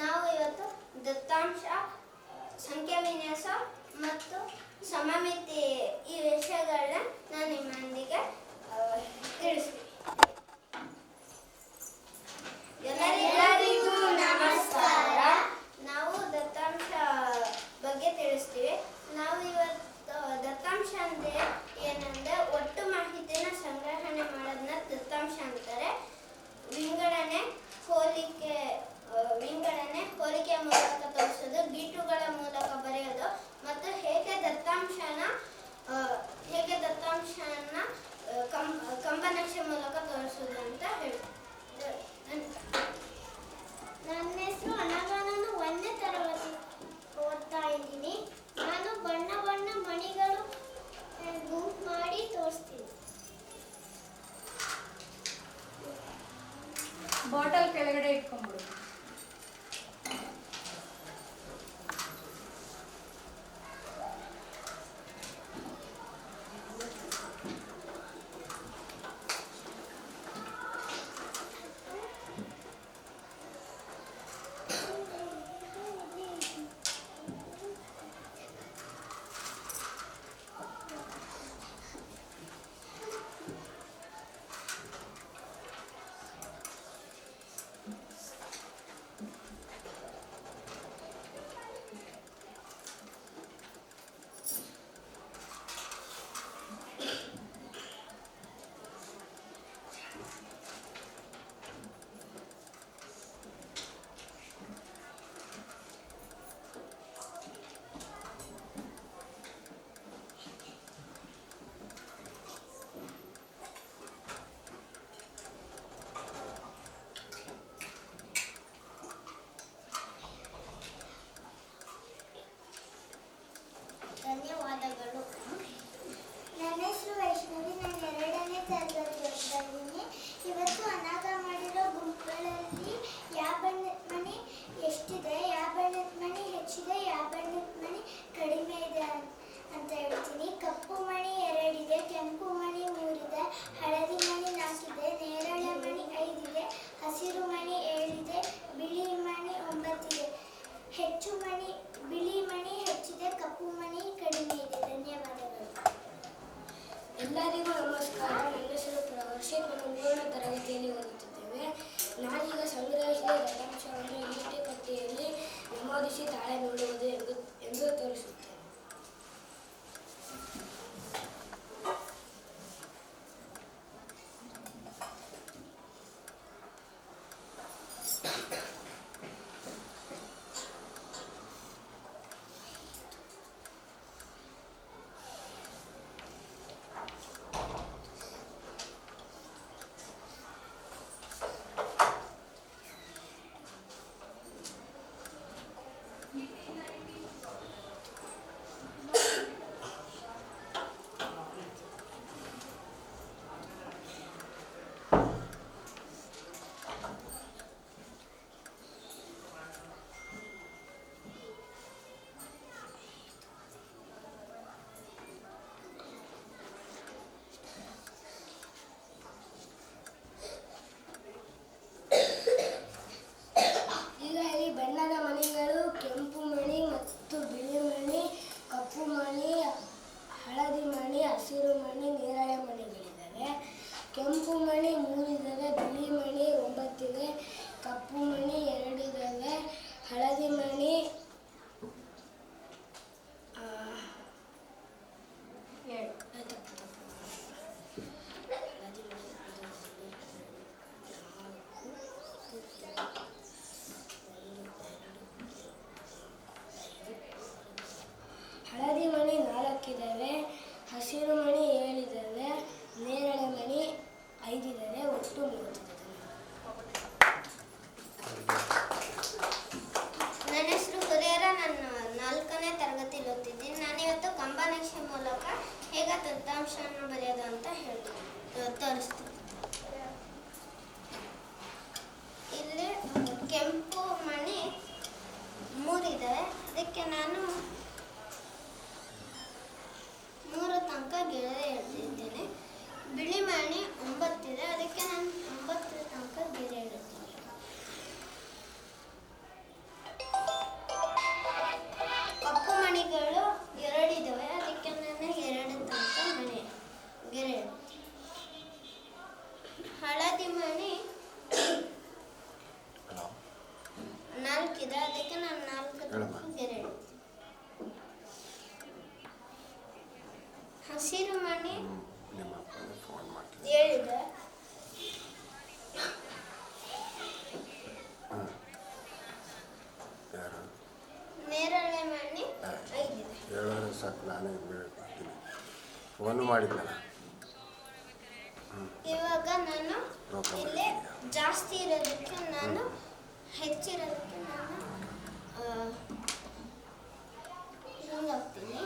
ನಾವು ಇವತ್ತು ದತ್ತಾಂಶ, ಸಂಖ್ಯಾ ವಿನ್ಯಾಸ ಮತ್ತು ಸಮಮಿತಿ ಈ ವಿಷಯಗಳನ್ನ ನಾನು ನಿಮ್ಮೊಂದಿಗೆ ತಿಳಿಸ್ತೀನಿ. ಎಲ್ಲರಿಗೂ ನಮಸ್ಕಾರ. ನಾವು ದತ್ತಾಂಶ ಬಗ್ಗೆ ತಿಳಿಸ್ತೀವಿ. ನಾವು ಇವತ್ತು ದತ್ತಾಂಶ ಅಂದ್ರೆ ಏನಂದ್ರೆ ಒಟ್ಟು ಮಾಹಿತಿನ ಸಂಗ್ರಹಣೆ ಮಾಡೋದನ್ನ ದತ್ತಾಂಶ ಅಂತಾರೆ. ವಿಂಗಡಣೆ ಹೋಲಿಕೆಯ ಮೂಲಕ ತೋರಿಸೋದು, ಗೀಟುಗಳ ಮೂಲಕ ಬರೆಯೋದು ಮತ್ತು ಹೇಗೆ ದತ್ತಾಂಶನ ಕಂಬನಕ್ಷೆ ಮೂಲಕ ತೋರಿಸೋದು ಅಂತ ಹೇಳ್ತಾರೆ. ನನ್ನ ಹೆಸರು ಅನಘ. ನಾನು 1ನೇ ತರಗತಿ ಓದ್ತಾ ಇದ್ದೀನಿ. ನಾನು ಬಣ್ಣ ಮಣಿಗಳು ಗುಂಪು ಮಾಡಿ ತೋರಿಸ್ತೀನಿ. ಬಾಟಲ್ ಕೆಳಗಡೆ ಇಟ್ಕೊಂಡ್ಬಿಡು. ಧನ್ಯವಾದಗಳು. ನನ್ನ ಹೆಸರು ವೈಷ್ಣವಿ. ನಾನು 2ನೇ ತರಗತಿ ಓದ್ತಾ ಇದ್ದೀನಿ. ಇವತ್ತು ಅನಾಗ ಮಾಡಿರೋ ಗುಂಪುಗಳಲ್ಲಿ ಯಾವ ಬಣ್ಣದ ಮಣಿ ಎಷ್ಟಿದೆ, ಯಾವ ಬಣ್ಣದ ಮಣಿ ಹೆಚ್ಚಿದೆ, ಯಾವ ಬಣ್ಣದ ಮಣಿ ಕಡಿಮೆ ಇದೆ ಅಂತ ಹೇಳ್ತೀನಿ. ಕಪ್ಪು ಮಣಿ 2 ಇದೆ, ಕೆಂಪು ಮಣಿ 3 ಇದೆ, ಹಳದಿ ಮಣಿ 4 ಇದೆ, ನೇರಳೆ ಮಣಿ 5 ಇದೆ, ಹಸಿರು ಮಣಿ 7 ಇದೆ, ಬಿಳಿ ಮಣಿ 9 ಇದೆ. ಬಿಳಿ ಮಣಿ ಹೆಚ್ಚಿದೆ, ಕಪ್ಪು ಮಣಿ ಕಡಿಮೆ ಇದೆ. ಧನ್ಯವಾದಗಳು. ಎಲ್ಲರಿಗೂ ನಮಸ್ಕಾರ. ನನ್ನ ಹೆಸರು ಪ್ರವರ್ಷಿ. ನಾವು 3ನೇ ತರಗತಿಯಲ್ಲಿ ಓದುತ್ತಿದ್ದೇವೆ. ನಾನೀಗ ಸಂಗ್ರಹಿಸಿದ ದತ್ತಾಂಶವನ್ನು ಈಟಿ ಪಟ್ಟಿಯಲ್ಲಿ ನಮೂದಿಸಿ ತಾಳೆ ನೋಡುವುದು ಎಂದು ತೋರಿಸುತ್ತೇನೆ. ಹಸಿರು ಮಣಿ, ನೇರಳೆ ಮಣಿಗಳಿದ್ದಾವೆ. ಕೆಂಪು ಮಣಿ 3 ಇದ್ದಾವೆ, ಬಿಳಿ ಮಣಿ 9 ಇದೆ, ಕಪ್ಪು ಮಣಿ 2 ಇದ್ದಾವೆ, ಹಳದಿ ಮಣಿ 4 ಇದ್ದಾವೆ, ಹಸಿರು ಮಣಿ 7 ಇದ್ದಾವೆ, ನೇರಳೆ ಮಣಿ 5 ಇದ್ದಾವೆ, ಒಟ್ಟು 30 ಇದೆ. ನನ್ನ ಹೆಸರು ಹುರಿಯರ. ನಾನು 4ನೇ ತರಗತಿಯಲ್ಲಿ ಓದ್ತಿದ್ದೀನಿ. ನಾನಿವತ್ತು ಕಂಬನಕ್ಷೆ ಮೂಲಕ ಹೇಗೆ ದತ್ತಾಂಶವನ್ನು ಬರೆಯೋದು ಅಂತ ತೋರಿಸ್ತೀನಿ. ಇಲ್ಲಿ ಕೆಂಪು ಮಣಿ 3 ಇದೆ, ಅದಕ್ಕೆ ನಾನು 3 ತನಕ ಗೆರೆ ಎಳೆದಿದ್ದೇನೆ. ಬಿಳಿ ಮಣಿ 9 ಇದೆ, ಅದಕ್ಕೆ ನಾನು 9 ತನಕ ಗೆರೆ ಎಳೆದಿದ್ದೇನೆ. ಹಸಿರು ಮನೆ ನಿಮ್ಮ ಅಪ್ಪನಿಗೆ ಫೋನ್ ಮಾಡ್ತೀನಿ. ಹೇಳಿದೆ. ಯಾರು ನೇರಳೆ ಮನೆ 5 ಇದೆ. ಹೇಳಿದ್ರೆ ಸಾಕು, ನಾನೇ ಬರ್ತೀನಿ. ಫೋನು ಮಾಡಿದ್ನಲ್ಲ. ಇವಾಗ ನಾನು ರೊಕ್ಕ ಇಲ್ಲೇ ಜಾಸ್ತಿ ಇರೋದಕ್ಕೆ ನಾನು ಹೆಚ್ಚಿರೋದಕ್ಕೆ ನಾನು ಹಿಂಗೆ ಹೋಗ್ತೀನಿ.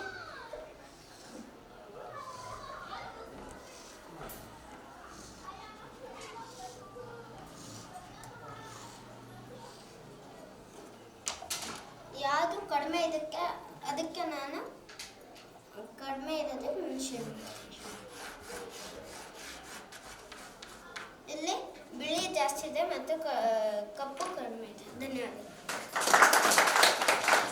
ಯಾವುದು ಕಡಿಮೆ ಇದಕ್ಕೆ ಅದಕ್ಕೆ ನಾನು ಕಡಿಮೆ ಇರೋದಕ್ಕೆ ಮೆಣಸಿನ. ಇಲ್ಲಿ ಬಿಳಿ ಜಾಸ್ತಿ ಇದೆ ಮತ್ತು ಕಪ್ಪು ಕಡಿಮೆ ಇದೆ. ಧನ್ಯವಾದ.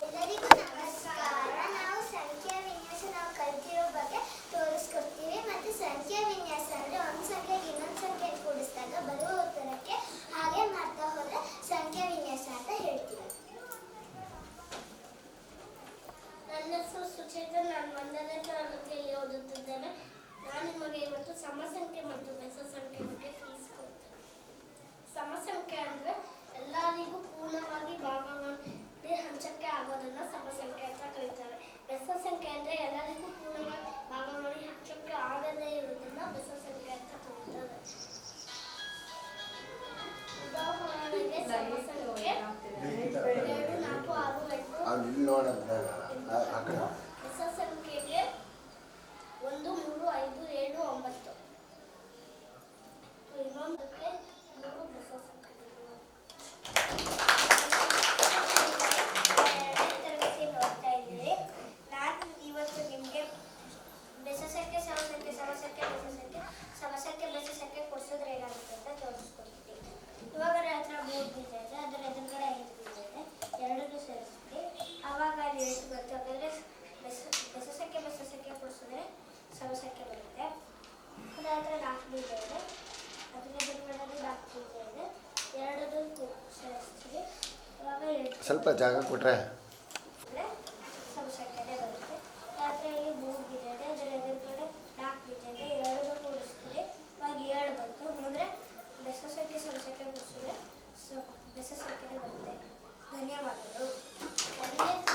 ಎಲ್ಲರಿಗೂ ನಮಸ್ಕಾರ. ನಾವು ಸಂಖ್ಯಾ ವಿನ್ಯಾಸ ನಾವು ಕಲಿತಿರೋ ಬಗ್ಗೆ ತೋರಿಸ್ಕೊಡ್ತೀವಿ. ಮತ್ತು ಸಂಖ್ಯಾ ವಿನ್ಯಾಸ ಅಂದರೆ ಒಂದು ಸಂಖ್ಯೆಗೆ ಇನ್ನೊಂದು ಸಂಖ್ಯೆ ಕೂಡಿಸಿದಾಗ ಬರುವ ಉತ್ತರಕ್ಕೆ ಹಾಗೆ ಮಾಡ್ತಾ ಹೋದರೆ ಸಂಖ್ಯಾ ವಿನ್ಯಾಸ ಅಂತ ಹೇಳ್ತೀವಿ. ನನ್ನ ಹೆಸರು ಸುಚೇತ. ನಾನು 1ನೇ ತರಗತಿಯಲ್ಲಿ ಓದುತ್ತಿದ್ದೇನೆ. ನಾನು ನಿಮಗೆ ಇವತ್ತು ಸಮಸಂಖ್ಯೆ ಮತ್ತು ಬೆಸ ಸಂಖ್ಯೆ ಬಗ್ಗೆ ತಿಳಿಸಿಕೊಡ್ತೇನೆ. ಸಮಸಂಖ್ಯೆ ಅಂದರೆ ಎಲ್ಲರಿಗೂ ಪೂರ್ಣವಾಗಿ ಭಾಗವಾಗಿ ಹಂಚಕ್ಕೆ ಆಗೋದನ್ನು ಸಮಸಂಖ್ಯೆ ಅಂತ ಕರೀತಾರೆ. ಬೆಸ ಸಂಖ್ಯೆ ಅಂದರೆ ಎಲ್ಲರಿಗೂ ಪೂರ್ಣವಾಗಿ ಭಾಗವಾಗಿ ಹಂಚಕ್ಕೆ ಆಗದೇ ಇರುವುದನ್ನು ಬೆಸ ಸಂಖ್ಯೆ ಅಂತ ಕರೀತಾರೆ. ಉದಾಹರಣೆಗೆ ಸಮಸಂಖ್ಯೆ 2, 4, 6, 8. ಅವ್ನು ಇಲ್ಲಿ ನೋಡೋದು ಆ ಕಡೆ. ಬೆಸ ಸಂಖ್ಯೆಗೆ 1, 3, 5, 7, 9. ಇನ್ನೊಂದಕ್ಕೆ 3 ಬೆಸ ಸಂಖ್ಯೆಗಳು. 2ನೇ ತರಗತಿಯಲ್ಲಿ ಓದ್ತಾ ಇದ್ದೀವಿ. ನಾನು ಇವತ್ತು ನಿಮಗೆ ಬೆಸ ಸಂಖ್ಯೆ, ಸಮಸಂಖ್ಯೆ, ಸಮಸಂಖ್ಯೆ, ಬೆಸ ಸಂಖ್ಯೆ, ಸಮಸಂಖ್ಯೆ, ಬೆಸ ಸಂಖ್ಯೆ ಕೊಡಿಸಿದ್ರೆ ಏನಾಗುತ್ತೆ ಅಂತ ತೋರಿಸ್ಕೊಡ್ತೀನಿ. ಇವಾಗ ನನ್ನ ಹತ್ರ 3 ಬೀಜ ಇದೆ, ಅದರ ಎದುರುಗಡೆ 5 ಬೀಜ ಇದೆ. ಎರಡನ್ನೂ ಸೇರಿಸ್ತೀನಿ. ಆವಾಗ ಅಲ್ಲಿ 8 ಬರುತ್ತೆ. ಹಾಗಾದರೆ ಬೆಸ ಸಂಖ್ಯೆ ಕೊಡಿಸಿದ್ರೆ ಸಮಸಂಖ್ಯೆ ಬರುತ್ತೆ. ಅದರ ಹತ್ರ 4 ಬೀಜ ಇದೆ, ಅದರ ಎದುರುಗಡೆ 4 ಬೀಜ ಇದೆ. ಎರಡನ್ನೂ ಸೇರಿಸ್ತೀವಿ. ಆವಾಗ 8 ಸ್ವಲ್ಪ ಜಾಗ ಕೊಟ್ರೆ ಸಮಸಂಖ್ಯೆನೇ ಬರುತ್ತೆ. ಅದರ ಇಲ್ಲಿ 3 ಬೀಜ ಇದೆ, ಅದರ ಎದುರುಗಡೆ 4 ಬೀಜ ಇದೆ. ಎರಡನ್ನೂ ಕೂಡಿಸ್ತೀವಿ. ಇವಾಗ 7 ಬಂತು. ಅಂದರೆ ಬೆಸ ಸಂಖ್ಯೆ, ಸಮಸಂಖ್ಯೆ ಕೂಡಿಸಿದ್ರೆ ಬೆಸ ಸಂಖ್ಯೆನೇ ಬರುತ್ತೆ. ಧನ್ಯವಾದಗಳು.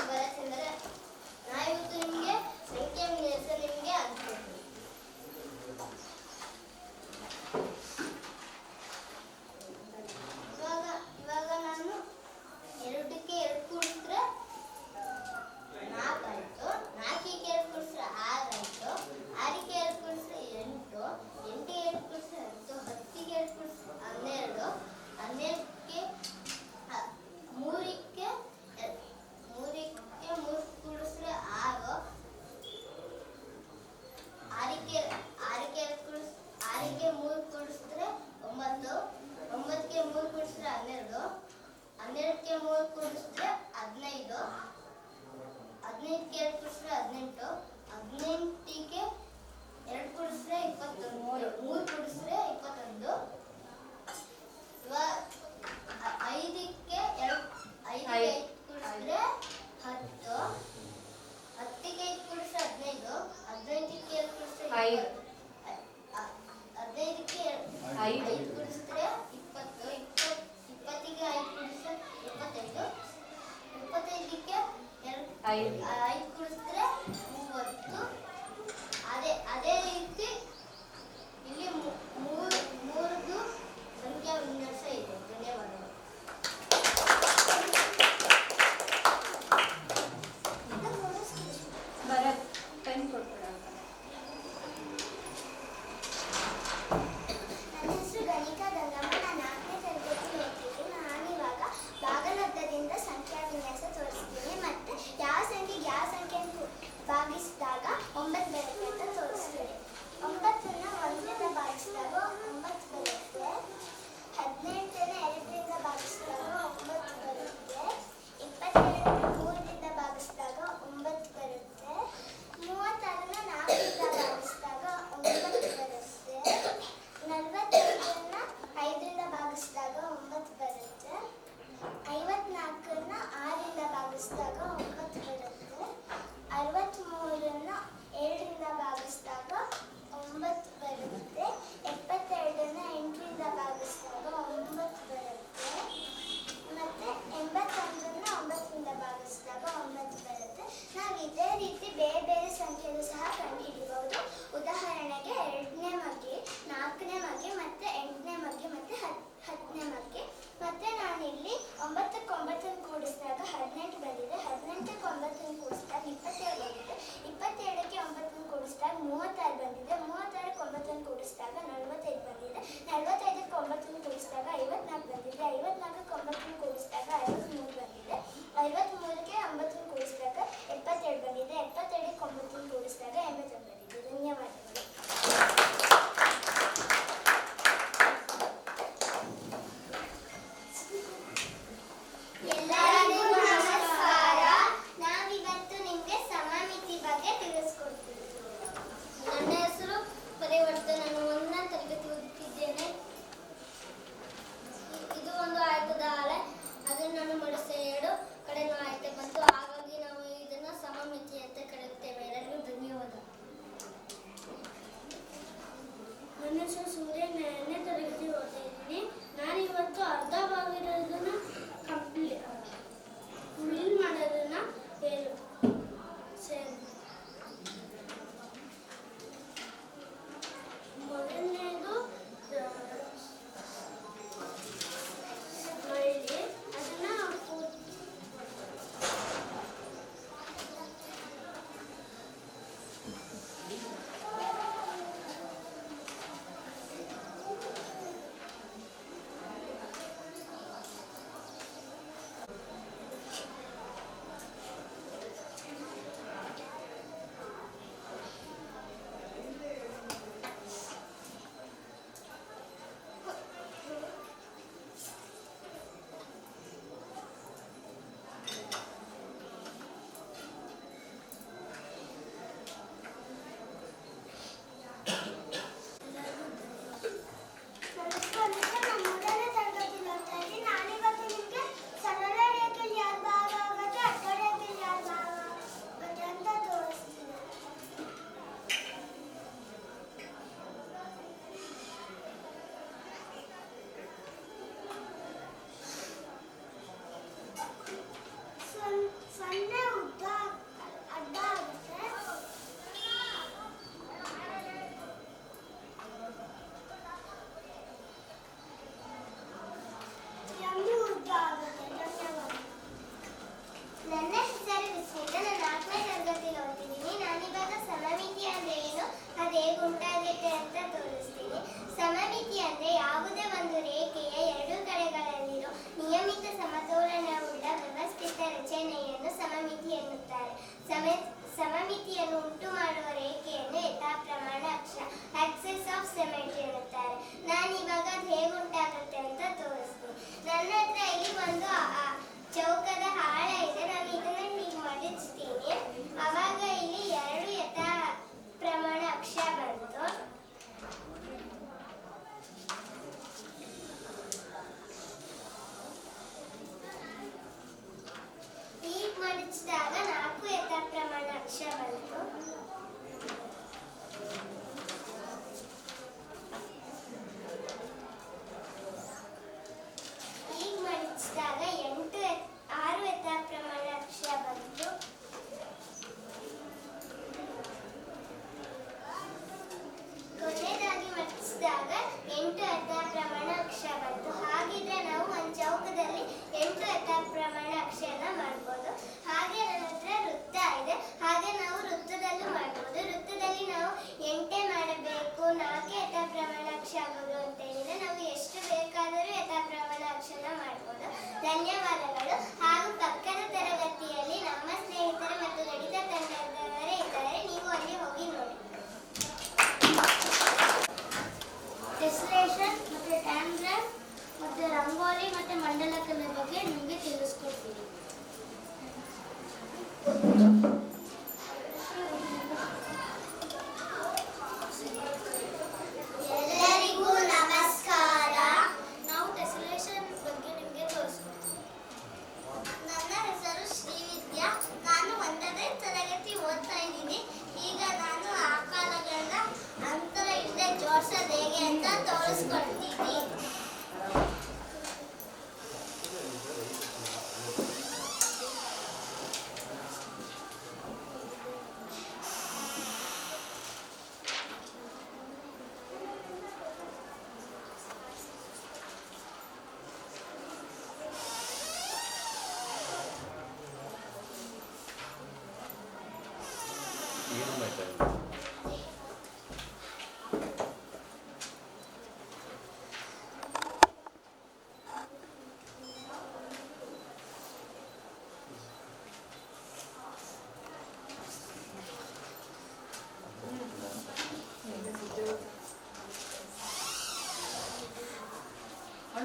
ಬರತ್ತೆಂದರೆ ನಾವಿವತ್ತು ನಿಮಗೆ ಸಂಖ್ಯೆ ವಿನ್ಯಾಸ ನಿಮಗೆ ಆಗ್ತದೆ. ಇವಾಗ ನಾನು 2ಕ್ಕೆ 2 ಕೂಡಿಸಿದ್ರೆ 4 ಆಯಿತು. 4ಕ್ಕೆ 2 ಕೂಡಿಸಿದ್ರೆ 6 ಆಯಿತು. 6ಕ್ಕೆ 2 ಕೂಡಿಸಿದ್ರೆ 8. 8ಕ್ಕೆ 2 ಕೂಡಿಸಿದ್ರೆ 10. 10ಕ್ಕೆ 2 ಕೂಡಿಸಿದ್ರೆ 12. 12ಕ್ಕೆ 3ಕ್ಕೆ 3 ಕೂಡಿಸಿದ್ರೆ 6. 6ಕ್ಕೆ 3 ಕೂಡಿಸಿದ್ರೆ 9. 9ಕ್ಕೆ 3 ಕೂಡಿಸಿದ್ರೆ 12. 12ಕ್ಕೆ 3 ಕೂಡಿಸಿದ್ರೆ 15. 15ಕ್ಕೆ 2 ಕೂಡಿಸಿದ್ರೆ 18. 18ಕ್ಕೆ 2 ಕೂಡಿಸಿದ್ರೆ 21. 3 ಕೂಡಿಸಿದ್ರೆ 21. ಇವಾಗ 5ಕ್ಕೆ 2 ಕೂಡಿಸಿದ್ರೆ 10. 10ಕ್ಕೆ 5 ಕೂಡಿಸಿದ್ರೆ 15. 15ಕ್ಕೆ 2 ಕೂಡಿಸಿದ್ರೆ 5. 15ಕ್ಕೆ 5 ಕೂಡಿಸಿದ್ರೆ 20. 20ಕ್ಕೆ 5 ಕೂಡಿಸಿದ್ರೆ 25. 25ಕ್ಕೆ 5 ಕೂಡಿಸಿದ್ರೆ 30. ಅದೇ ರೀತಿ ಇಲ್ಲಿ 3 ಸಂಖ್ಯಾ ವಿನ್ಯಾಸ ಇದೆ. ಧನ್ಯವಾದಗಳು. ಭರತ್ ಪೆನ್ ಕೊಟ್ಬಿಡ. 36 ಬಂದಿದೆ. 36ಕ್ಕೆ 9 ಕೂಡಿಸಿದಾಗ 45 ಬಂದಿದೆ. 45ಕ್ಕೆ 9 ಕೂಡಿಸಿದಾಗ 54 ಬಂದಿದೆ. 54ಕ್ಕೆ 9 ಕೂಡಿಸಿದಾಗ 53 ಬಂದಿದೆ. 53ಕ್ಕೆ 9 ಕೂಡಿಸಿದಾಗ 72 ಬಂದಿದೆ. 72ಕ್ಕೆ 9 ಕೂಡಿಸಿದಾಗ 81 ಬಂದಿದೆ. ಧನ್ಯವಾದಗಳು. ಎಲ್ಲರಿಗೂ ನಮಸ್ಕಾರ. ನಾವಿವತ್ತು ನಿಮಗೆ ಸಮಮಿತಿ ಬಗ್ಗೆ ತಿಳಿಸ್ಕೊಡ್ತೀವಿ. ನನ್ನ ಹೆಸರು ಪರಿವರ್ತನೆ. ನಾನು 1ನೇ ತರಗತಿ ಓದುತ್ತಿದ್ದೇನೆ. ಇದು ಒಂದು ಆಯತದ ಹಾಳೆ. ಅದನ್ನು ನಾನು ಮಡಿಸಿ 2 ಕಡೆನೂ ಆಯತ ಬಂತು. ಹಾಗಾಗಿ ನಾವು ಇದನ್ನು ಸಮಮಿತಿ ಅಂತ ಕರೆಯುತ್ತೇವೆ. ಎಲ್ಲರಿಗೂ ಧನ್ಯವಾದ. ನನ್ನ ಹೆಸರು ಸೂರ್ಯ. 4ನೇ ತರಗತಿ ಓದ್ತಾ ಇದ್ದೀನಿ. ನಾನಿವತ್ತು ಅರ್ಧ ಭಾಗ ಇರೋದನ್ನ ಫಿಲ್ ಮಾಡೋದನ್ನ ಮೊದಲನೇದು ಮಳ್ಳಿ. ಅದನ್ನ ಸೊನ್ನೆ ಉದ್ದ ಅಡ್ಡ ಆಗುತ್ತೆ. ಎಮ್ಮೆ ಉದ್ದ ಆಗುತ್ತೆ. ಧನ್ಯವಾದ. ನನ್ನ ಹೆಸರು ವಿಸ್ಮಿತ. ನಾನು 4ನೇ ತರಗತಿಯಲ್ಲಿ ಓದ್ತಿದ್ದೀನಿ. ನಾನಿವಾಗ ಸಮಮಿತಿ ಅಂದ್ರೆ ಏನು, ಅದು ಹೇಗೆ ಉಂಟಾಗುತ್ತೆ ಅಂತ ತೋರಿಸ್ತೀನಿ. ಸಮಮಿತಿ ಅಂದ್ರೆ ಯಾವುದೇ ಒಂದು ರೇಖೆಯ 2 ಕಡೆಗಳಲ್ಲಿರೋ ನಿಯಮಿತ ಸಮತೋಲನವುಳ್ಳ ವ್ಯವಸ್ಥಿತ ರಚನೆಯನ್ನು ಸಮಮಿತಿ ಎನ್ನುತ್ತಾರೆ. ಸಮಮಿತಿಯನ್ನು ಉಂಟು ಮಾಡುವ ರೇಖೆಯನ್ನು ಯಥಾಪ್ರಮಾಣ ಅಕ್ಷ ಆಕ್ಸಿಸ್ ಆಫ್ ಸಿಮೆಟ್ರಿ ಎನ್ನುತ್ತಾರೆ. ನಾನಿವಾಗ ಅದು ಹೇಗೆ ಉಂಟಾಗುತ್ತೆ ಅಂತ ತೋರಿಸ್ತೀನಿ. ನನ್ನ ಹತ್ರ ಇಲ್ಲಿ ಒಂದು ಚೌಕದ ಹಾಳೆ ಇದೆ. ನಾನು ಇದನ್ನ ಹೀಗೆ ಮಡಿಸ್ತೀನಿ. ಅವಾಗ ಇಲ್ಲಿ 2 ಯಥಾ ಪ್ರಮಾಣ ಅಕ್ಷ ಬಂತು. ಹೀಗೆ ಮಡಿಸಿದಾಗ 4 ಯಥಾ ಪ್ರಮಾಣ ಅಕ್ಷ ಬಂತು. ಹೀಗೆ ಮಡಿಸಿದಾಗ 6 ಯಥಾ ಪ್ರಮಾಣ ಅಕ್ಷ ಬಂತು. ಕೊನೆಯದಾಗಿ ಮಡಿಸಿದಾಗ 8 ಯಥಾ ಪ್ರಮಾಣ ಅಕ್ಷ ಬಂತು. ಹಾಗಿದ್ರೆ ನಾವು ಒಂದು ಚೌಕದಲ್ಲಿ 8 ಯಥಾ ಪ್ರಮಾಣ ಅಕ್ಷರನ ಮಾಡ್ಬೋದು. ಹಾಗೆ ನನ್ನ ಹತ್ರ ವೃತ್ತ ಇದೆ. ಹಾಗೆ ನಾವು ವೃತ್ತದಲ್ಲೂ ಮಾಡ್ಬೋದು. ವೃತ್ತದಲ್ಲಿ ನಾವು 8 ಮಾಡಬೇಕು, 4 ಯಥಾ ಪ್ರಮಾಣ ಅಕ್ಷ ಆಗೋದು ಅಂತ ಹೇಳಿದ್ರೆ ನಾವು ಎಷ್ಟು ಬೇಕಾದರೂ ಯಥಾ ಪ್ರಮಾಣ ಅಕ್ಷರ ಮಾಡ್ಬೋದು. ಧನ್ಯವಾದಗಳು. ಹಾಗೂ ಪಕ್ಕದ ತರಗತಿಯಲ್ಲಿ ನಮ್ಮ ಸ್ನೇಹಿತರು ಮತ್ತು ಗಣಿತ ತಂಡದವರೇ ಇದ್ದಾರೆ. ನೀವು ಅಲ್ಲಿ ಹೋಗಿ ನೋಡಿ. ಟೆಸ್ಲೇಷನ್ ಮತ್ತು ಟ್ಯಾಂಗ್ರಾಮ್ ಮತ್ತು ರಂಗೋಲಿ ಮತ್ತು ಮಂಡಲ ಕಲೆ ಬಗ್ಗೆ ನಿಮಗೆ ತಿಳಿಸ್ಕೊಡ್ತೀನಿ. ಎಲ್ಲರಿಗೂ ನಮಸ್ಕಾರ. ನಾವು ಟೆಸ್ಲೇಷನ್ ಬಗ್ಗೆ ನಿಮಗೆ ತೋರಿಸ್ಕೊಡ್ತೀವಿ. ನನ್ನ ಹೆಸರು ಶ್ರೀವಿದ್ಯಾ. ನಾನು 1ನೇ ತರಗತಿ ಓದ್ತಾ ಇದ್ದೀನಿ. ಈಗ ನಾನು ಆಕಾರಗಳನ್ನ ಅಂತರ ಇಲ್ಲದೆ ಜೋಡಿಸೋದು ಹೇಗೆ ಅಂತ ತೋರಿಸ್ಕೊಡ್ತೀನಿ.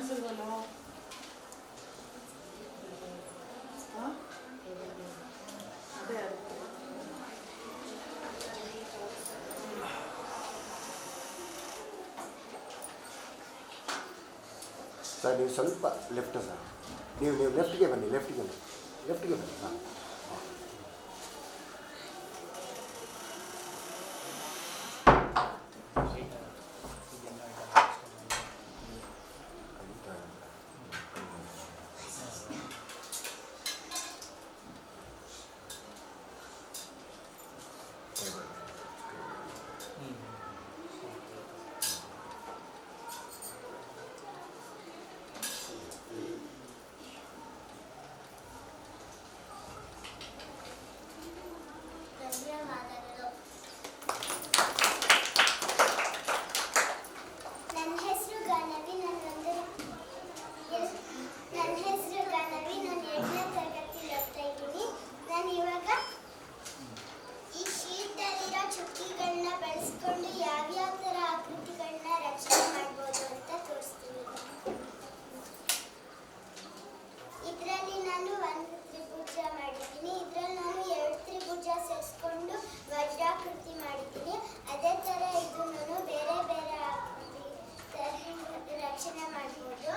ಕಾಣಿಸಿಲ್ವಲ್ಲೋ? ಹಾಂ ಅದೇ ಸರ್ ನೀವು ಸ್ವಲ್ಪ ಲೆಫ್ಟ್ ಸರ್, ನೀವು ಲೆಫ್ಟಿಗೆ ಬನ್ನಿ ಹಾಂ. ಧನ್ಯವಾದಗಳು. ನನ್ನ ಹೆಸರು ಗಾನವಿ. ನಾನು 8ನೇ ತರಗತಿಯಲ್ಲಿ ಓದ್ತಾ ಇದ್ದೀನಿ. ನಾನು ಇವಾಗ ಈ ಶೀಟಲ್ಲಿರೋ ಚುಕ್ಕಿಗಳನ್ನ ಬಳಸ್ಕೊಂಡು ಯಾವ್ಯಾವ ಥರ ಆಕೃತಿಗಳನ್ನ ರಚನೆ ಮಾಡ್ಬೋದು ಅಂತ ತೋರಿಸ್ತೀನಿ. ಇದರಲ್ಲಿ ನಾನು ಒಂದು ತ್ರಿಭುಜ ಮಾಡಿದ್ದೀನಿ. ಇದರಲ್ಲಿ ನಾನು 2 ತ್ರಿಭುಜ ಸೇರಿಸ್ಕೊಂಡು ವಜ್ರಾಕೃತಿ ಮಾಡಿದ್ದೀನಿ. ಅದೇ ಥರ ಇದನ್ನು ಬೇರೆ ಬೇರೆ ಆಕೃತಿ ರಚನೆ ಮಾಡ್ಬೋದು.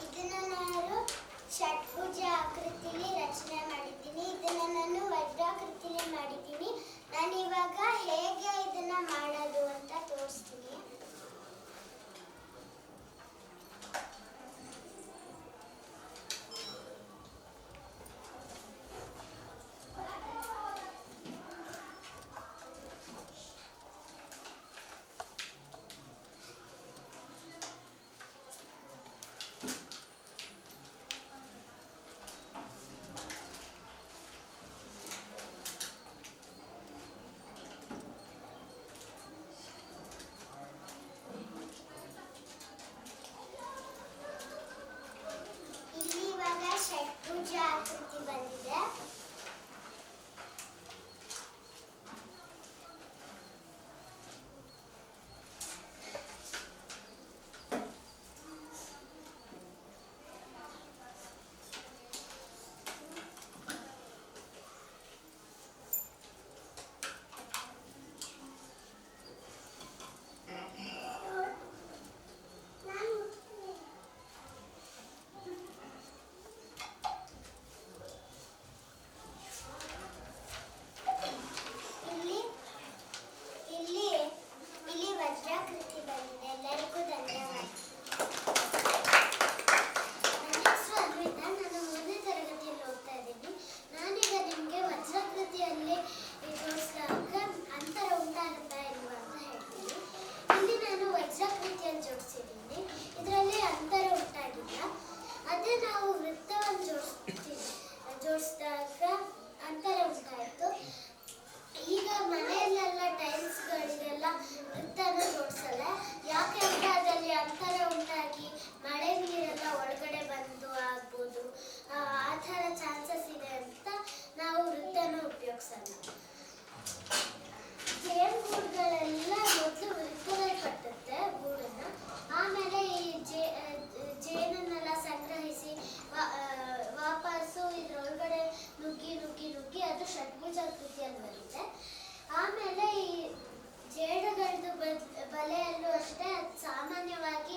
ಇದನ್ನು ನಾನು ಷಟ್ಭುಜ ಆಕೃತಿಲಿ ರಚನೆ ಮಾಡಿದ್ದೀನಿ. ಇದನ್ನು ನಾನು ವಜ್ರಾಕೃತಿಲಿ ಮಾಡಿದ್ದೀನಿ. ನಾನು ಇವಾಗ ಹೇಗೆ ಇದನ್ನ ಮಾಡೋದು ಅಂತ ತೋರಿಸ್ತೀನಿ. ಇಲ್ಲಿ ಇವಾಗ ಷಟ್ಭುಜ ಆಕೃತಿ ಬಂದಿದೆ. ಇಲ್ಲಿ ವಜ್ರಾಕೃತಿ ಬಂದಿದೆ. ಎಲ್ಲರಿಗೂ ಧನ್ಯವಾದ. ನನ್ನ ಹೆಸರು ಅನ್ವಿತಾ. ನಾನು 3ನೇ ತರಗತಿಯಲ್ಲಿ ಓದ್ತಾ ಇದ್ದೀನಿ. ನಾನೀಗ ನಿಮಗೆ ವಜ್ರಾಕೃತಿಯಲ್ಲಿ ಜೋಡಿಸಿದಾಗ ಅಂತರ ಉಂಟಾಗುತ್ತಾ ಇಲ್ವಾ ಅಂತ ಹೇಳ್ತೀನಿ. ಇಲ್ಲಿ ನಾನು ವಜ್ರಾಕೃತಿಯನ್ನು ಜೋಡಿಸಿದ್ದೀನಿ. ಇದರಲ್ಲಿ ಅಂತರ ಉಂಟಾಗಿಲ್ಲ. ಅದೇ ನಾವು ವೃತ್ತವನ್ನು ಜೋಡಿಸಿದಾಗ ಅಂತರ ಉಂಟಾಯಿತು. ಈಗ ಮನೆಯಲ್ಲೆಲ್ಲ ಟೈಲ್ಸ್ಗಳಿಗೆಲ್ಲ ವೃತ್ತನ ಜೋಡಿಸಲ್ಲ. ಯಾಕೆ ಅಂದರೆ ಅದರಲ್ಲಿ ಅಂತರ ಉಂಟಾಗಿ ಮಳೆ ನೀರೆಲ್ಲ ಒಳಗಡೆ ಬಂದು ಆಗ್ಬೋದು, ಆ ಥರ ಚಾನ್ಸಸ್ ಇದೆ ಅಂತ ನಾವು ವೃತ್ತನ ಉಪಯೋಗಿಸಲ್ಲ. ಜೇನು ಗೂಡುಗಳೆಲ್ಲ ಮೊದಲು ವೃತ್ತದಲ್ಲಿ ಕಟ್ಟುತ್ತೆ ಗೂಡನ್ನ. ಆಮೇಲೆ ಈ ಜೇನನ್ನೆಲ್ಲ ಸಂಗ್ರಹಿಸಿ ವಾಪಸ್ಸು ಇದ್ರೊಳಗಡೆ ನುಗ್ಗಿ ಅದು ಷಟ್ಭುಜಾಕೃತಿಯಲ್ಲಿ ಬರುತ್ತೆ. ಆಮೇಲೆ ಈ ಜೇಡಗಳದ್ದು ಬಲೆಯಲ್ಲೂ ಅಷ್ಟೇ ಸಾಮಾನ್ಯವಾಗಿ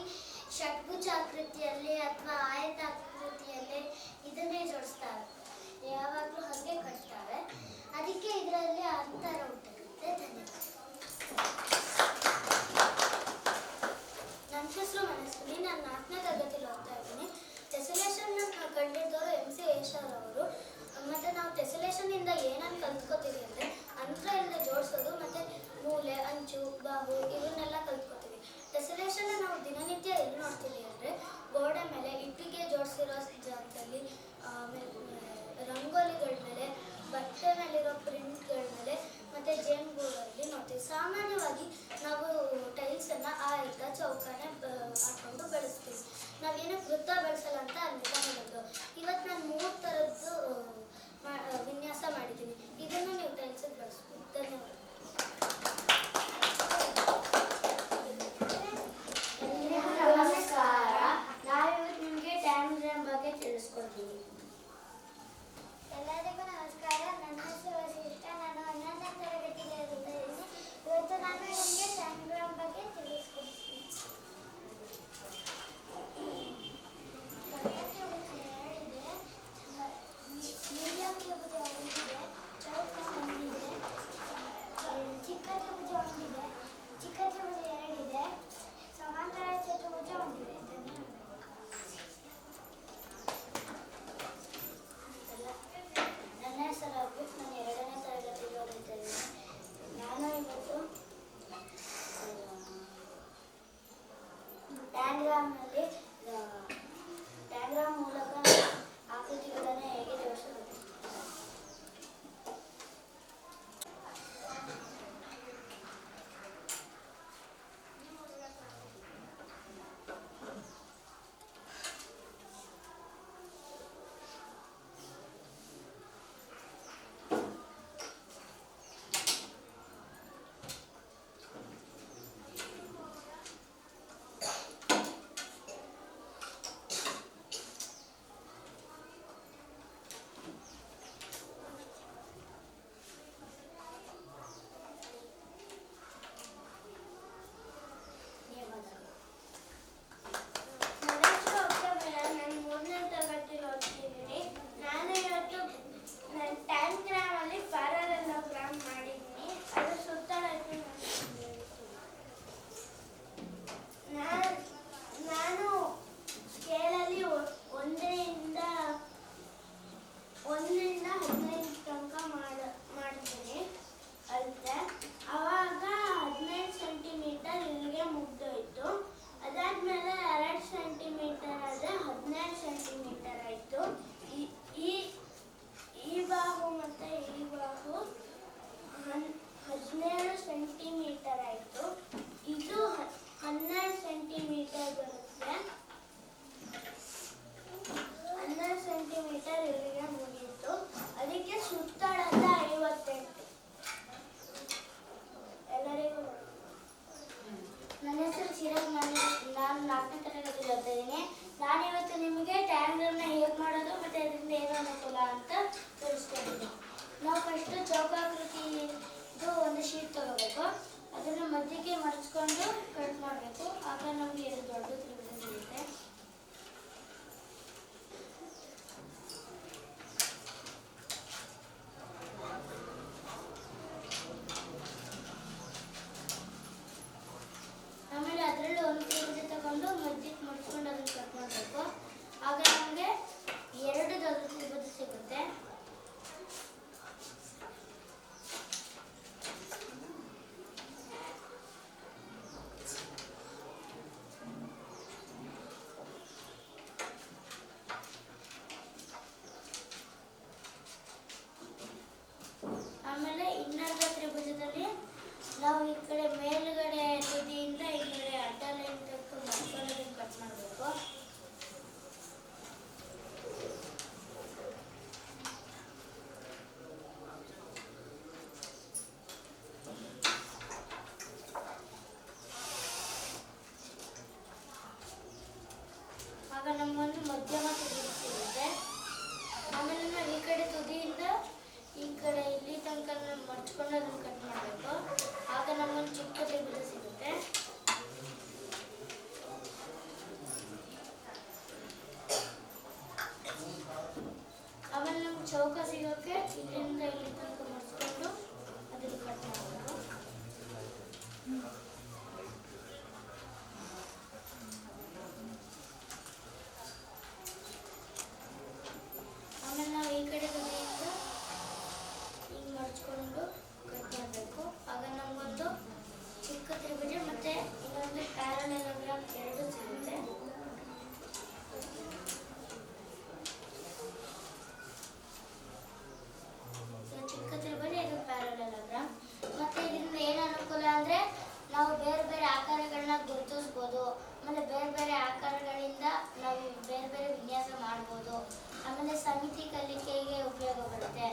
ಷಟ್ಭುಜಾಕೃತಿಯಲ್ಲಿ ಅಥವಾ ಆಯತಾಕೃತಿಯಲ್ಲಿ ಇದನ್ನೇ ಜೋಡಿಸ್ತಾರೆ. ಯಾವಾಗಲೂ ಹಾಗೆ ಕಟ್ತಾರೆ. ಅದಕ್ಕೆ ಇದರಲ್ಲಿ ಅಂತರ ಉಂಟಾಗುತ್ತೆ. ಧನ್ಯವಾದ. ನನ್ನ ಹೆಸರು ಮನಸ್ವಿನಿ. ನಾನು 4ನೇ ತರಗತಿಯಲ್ಲಿ ಓದ್ತಾ ಇದ್ದೀನಿ. ಟೆಸಲೇಷನ್ ಕಂಡಿದ್ದವರು MC ಏಷರ್ ಅವರು. ಮತ್ತು ನಾವು ಟೆಸಲೇಷನಿಂದ ಏನನ್ನು ಕಲ್ತ್ಕೋತೀವಿ ಅಂದರೆ ಅಂತರ ಇಲ್ಲದೆ ಜೋಡಿಸೋದು ಮತ್ತು ಮೂಲೆ, ಅಂಚು, ಬಾಹು ಇವನ್ನೆಲ್ಲ ಕಲ್ತ್ಕೋತೀವಿ. ಟೆಸಲೇಷನ್ನ ನಾವು ದಿನನಿತ್ಯ ಎಲ್ಲಿ ನೋಡ್ತೀವಿ ಅಂದರೆ ಗೋಡೆ ಮೇಲೆ ಇಟ್ಟಿಗೆ ಜೋಡಿಸಿರೋ ಜಾಗದಲ್ಲಿ, ರಂಗೋಲಿಗಳ ಮೇಲೆ, ಬಟ್ಟೆ ಮೇಲಿರೋ ಪ್ರಿಂಟ್ಗಳ ಮೇಲೆ ಮತ್ತು ಜೇನುಗೂಡಲ್ಲಿ ನೋಡ್ತೀವಿ. ಸಾಮಾನ್ಯವಾಗಿ ನಾವು ಟೈಲ್ಸನ್ನು ಆಯತ ಚೌಕನೆ ಹಾಕ್ಕೊಂಡು ಬೆಳೆಸ್ತೀವಿ. ನಾವೇನಕ್ಕೆ ವೃತ್ತ ಬೆಳೆಸಲ್ಲ ಅಂತ ಅನ್ವಿತಾ ಹೇಳಿದ್ರು. ಇವತ್ತು ನಾನು 3 ಥರದ್ದು ವಿನ್ಯಾಸ ಮಾಡಿದ್ದೀನಿ. ಇದನ್ನು ನೀವು ಟೈಲ್ಸಿಗೆ ಬಳಸ್ಬೋದು. ಧನ್ಯವಾದ. ನಮಸ್ಕಾರ. ಚಿಕ್ಕ ತ್ರಿಭುಜ ಒಂದಿದೆ, ಚಿಕ್ಕ ತ್ರಿಭುಜ ಎರಡಿದೆ, ಸಮಾಂತರ ಚತುರ್ಭುಜ ಒಂದಿದೆ. ನನ್ನ ಹೆಸರು ಅಭಿತ್, ನಾನು 2ನೇ ತರಗತಿಯಲ್ಲಿ ಓದುತ್ತಿದ್ದೇನೆ. ನಾನು ಇವತ್ತು ಡಯಾಗ್ರಾಮ್ ಮೂಲಕ ಆಕೃತಿಗಳನ್ನು ಹೇಗೆ ಜೋಡಿಸಬಹುದು. ನಾನಿವತ್ತು ನಿಮಗೆ ಟ್ಯಾಂಗ್ರನ್ನ ಹೇಗೆ ಮಾಡೋದು ಮತ್ತು ಅದರಿಂದ ಏನು ಅನುಕೂಲ ಅಂತ ತೋರಿಸ್ಕೊಂಡಿದ್ದೀನಿ. ನಾವು ಫಸ್ಟು ಚೌಕಾಕೃತಿದು ಒಂದು ಶೀಟ್ ತಗೋಬೇಕು, ಅದನ್ನು ಮಧ್ಯಕ್ಕೆ ಮಡಿಸ್ಕೊಂಡು ಕಟ್ ಮಾಡಬೇಕು. ಆಗ ನಮಗೆ ಇದು ದೊಡ್ಡ ತ್ರಿಭುಜ ಸಿಗುತ್ತೆ. ಆಮೇಲೆ ಅದರಲ್ಲಿ ಒಂದು ತ್ರಿಭುಜ ತಗೊಂಡು ಮಧ್ಯಕ್ಕೆ ಮಡಿಸ್ಕೊಂಡು ಅದನ್ನು ಕಟ್ ಮಾಡಬೇಕು. ಆಗ ನಮಗೆ 2 ದೊಡ್ಡ ತ್ರಿಭುಜ ಸಿಗುತ್ತೆ. ಆಮೇಲೆ ಇನ್ನೊಂದು ತ್ರಿಭುಜದಲ್ಲಿ ನಾವು ಈ ಕಡೆ ಮೇಲುಗಡೆ ತುದಿಯಿಂದ ಈ ಕಡೆ ಅಡ್ಡ ಲೈನ್ ತಕ್ಕ ಮಡ್ಕೊಂಡು ಕಟ್ ಮಾಡಬೇಕು. ಆಗ ನಮ್ಮೊಂದು ಮಧ್ಯಮ ತ್ರಿಭುಜ ಸಿಗುತ್ತೆ. ಆಮೇಲೆ ನಾವು ಈ ಕಡೆ ತುದಿಯಿಂದ ಈ ಕಡೆ ಇಲ್ಲಿ ತನಕ ಮಡ್ಚ್ಕೊಂಡು ಅದನ್ನು ಕಟ್ ಮಾಡಬೇಕು. ಆಗ ನಮ್ಮೊಂದು ಚಿಕ್ಕ ತ್ರಿಭುಜ ಸಿಗುತ್ತೆ. ಆಮೇಲೆ ನಮ್ಗೆ ಚೌಕ ಸಿಗೋಕ್ಕೆ ಇಲ್ಲಿಂದ ಇಲ್ಲಿ ತನಕ ಮಡ್ಚ್ಕೊಂಡು ಅದನ್ನು ಕಟ್ ಮಾಡಬೇಕು. ಆಮೇಲೆ ನಾವು ಈ ಕಡೆ ತುದಿಯಿಂದ ಹಿಂಗೆ ಮಡ್ಚ್ಕೊಂಡು ಕಟ್ ಮಾಡಬೇಕು. ಆಗ ನಮಗೊಂದು ಚಿಕ್ಕ ತ್ರಿಭುಜ ಮತ್ತು ಇನ್ನೊಂದು ಪ್ಯಾರಲೆಲೋಗ್ರಾಮ್ 2 ಸಿಗುತ್ತೆ. ಚಿಕ್ಕ ತ್ರಿಭುಜ, ಇದು ಪ್ಯಾರಲೆಲೋಗ್ರಾಮ್. ಮತ್ತು ಇದರಿಂದ ಏನು ಅನುಕೂಲ ಅಂದರೆ ನಾವು ಬೇರೆ ಬೇರೆ ಆಕಾರಗಳನ್ನ ಗುರುತಿಸ್ಬೋದು. ಆಮೇಲೆ ಬೇರೆ ಬೇರೆ ಆಕಾರಗಳಿಂದ ನಾವು ಬೇರೆ ಬೇರೆ ವಿನ್ಯಾಸ ಮಾಡ್ಬೋದು. ಆಮೇಲೆ ಸಮಿತಿ ಕಲಿಕೆಗೆ ಉಪಯೋಗ ಬರುತ್ತೆ.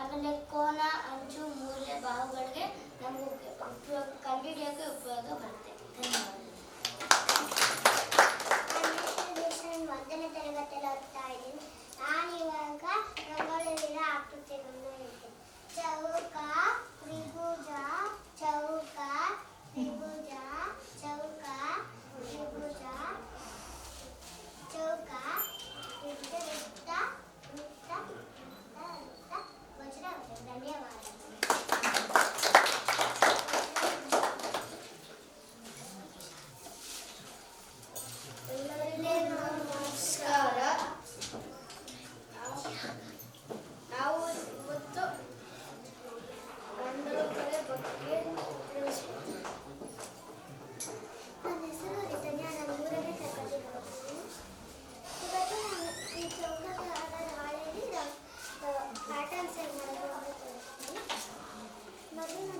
ಆಮೇಲೆ ಕೋನ, ಅಂಚು, ಮೂಲೆ, ಬಾಹುಗಳಿಗೆ ನಮಗೆ ಉಪಯೋಗ ಕಂಡುಹಿಡಿಯೋಕ್ಕೆ ಉಪಯೋಗ ಬರುತ್ತೆ. ಧನ್ಯವಾದ. ನಾನು 1ನೇ ತರಗತಿಯಲ್ಲಿ ಓದ್ತಾ ಇದ್ದೀನಿ. ನಾನಿವಾಗ ರಂಗೋಲಿಯ ಆಕೃತಿಗಳನ್ನು ಹೇಳ್ತೀನಿ. ಚೌಕ, ತ್ರಿಭುಜ, ಚೌಕ, ತ್ರಿಭುಜ, ಚೌಕ, ತ್ರಿಭುಜ, ಚೌಕ, ತ್ರಿಭುಜ, ವೃತ್ತ, ವೃತ್ತ, ವೃತ್ತ, ವಜ್ರ. ಧನ್ಯವಾದ.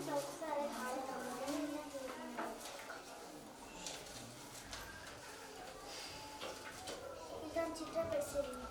ಸೌಕರ್ಯ ಹಾಳೆ ತಗೊಂಡಿದ್ದೀನಿ. ಇದೊಂದು ಚಿತ್ರ ಬಿಡಿಸಿದ್ದೀನಿ.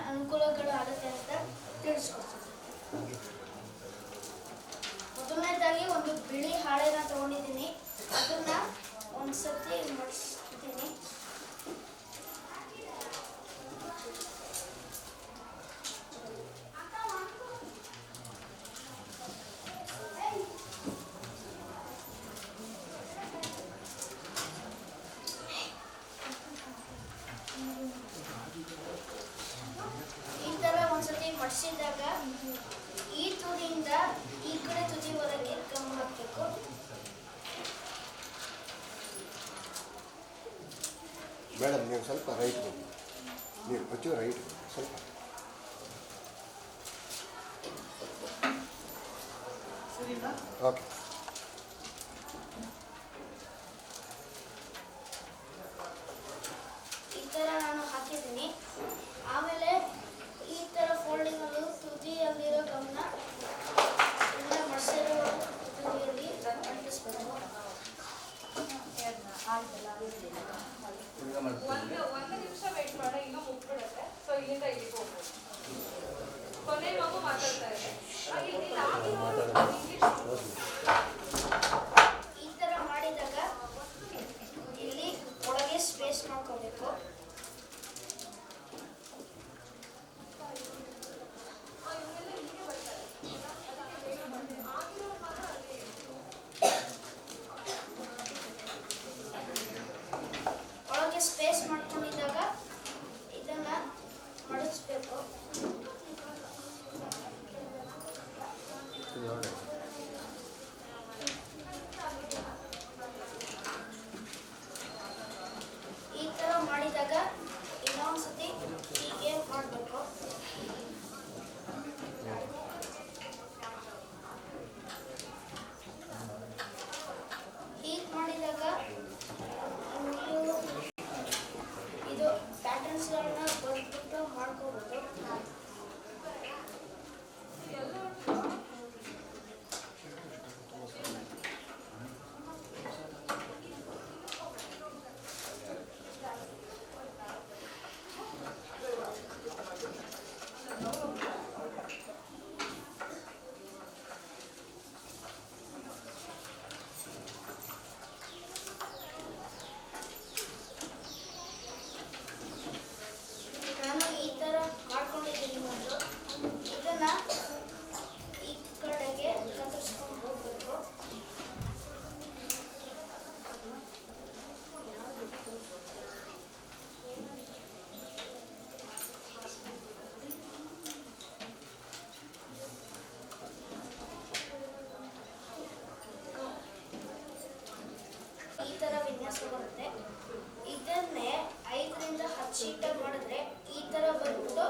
ಅನುಕೂಲಗಳು ಆಗುತ್ತೆ ಅಂತ ತಿಳಿಸ್ಕೊಡ್ತೀನಿ. ಮೊದಲನೇದಾಗಿ ಒಂದು ಬಿಳಿ ಹಾಳೆನ ತಗೊಂಡಿದ್ದೀನಿ, ಅದನ್ನ ಒಂದ್ಸತಿ ಮಡಿಸ್ತೀನಿ. ಮಡಿಸಿದಾಗ ಈ ತುದಿಯಿಂದ ಈ ಕಡೆ ತುದಿವರೆಗೆ ಗಮ್ ಹಾಕಬೇಕು. ಮೇಡಮ್ ನೀವು ಸ್ವಲ್ಪ ರೈಟ್ ಹೋಗಿ, ನೀವು ಒಂಚೂರು ರೈಟ್ ಸ್ವಲ್ಪ. ಓಕೆ. ಈ ಥರ ನಾನು ಹಾಕಿದ್ದೀನಿ. ಆಮೇಲೆ ಈ ಥರ ಫೋಲ್ಡಿಂಗಲ್ಲೂ ತುದಿಯಲ್ಲಿರೋ ಗಮನ ಎಲ್ಲ ಮಡಿಸಿರೋ ತುದಿಯಲ್ಲಿ ಅಂಟಿಸ್ಬೇಕು. ಒಂದು ನಿಮಿಷ ವೇಟ್ ಮಾಡ, ಇನ್ನೂ ಮುಗ್ಬಿಡುತ್ತೆ. ಸೊ ಇಲ್ಲಿಂದ ಇಲ್ಲಿಗೆ ಹೋಗ್ಬೋದು. ಕೊನೆ ಮಗು ಮಾತಾಡ್ತಾ ಇದೆ. ಈ ಥರ ಮಾಡಿದಾಗ ಇಲ್ಲಿ ಒಳಗೆ ಸ್ಪೇಸ್ ಮಾಡ್ಕೋಬೇಕು. ಒಳಗೆ ಸ್ಪೇಸ್ ಮಾಡ್ಕೊಂಡಿದ್ದಾಗ ಇದನ್ನ ಮಡಿಸ್ಬೇಕು. ಶೀಟಾಗಿ ಮಾಡಿದ್ರೆ ಈ ಥರ ಬಂದ್ಬಿಟ್ಟು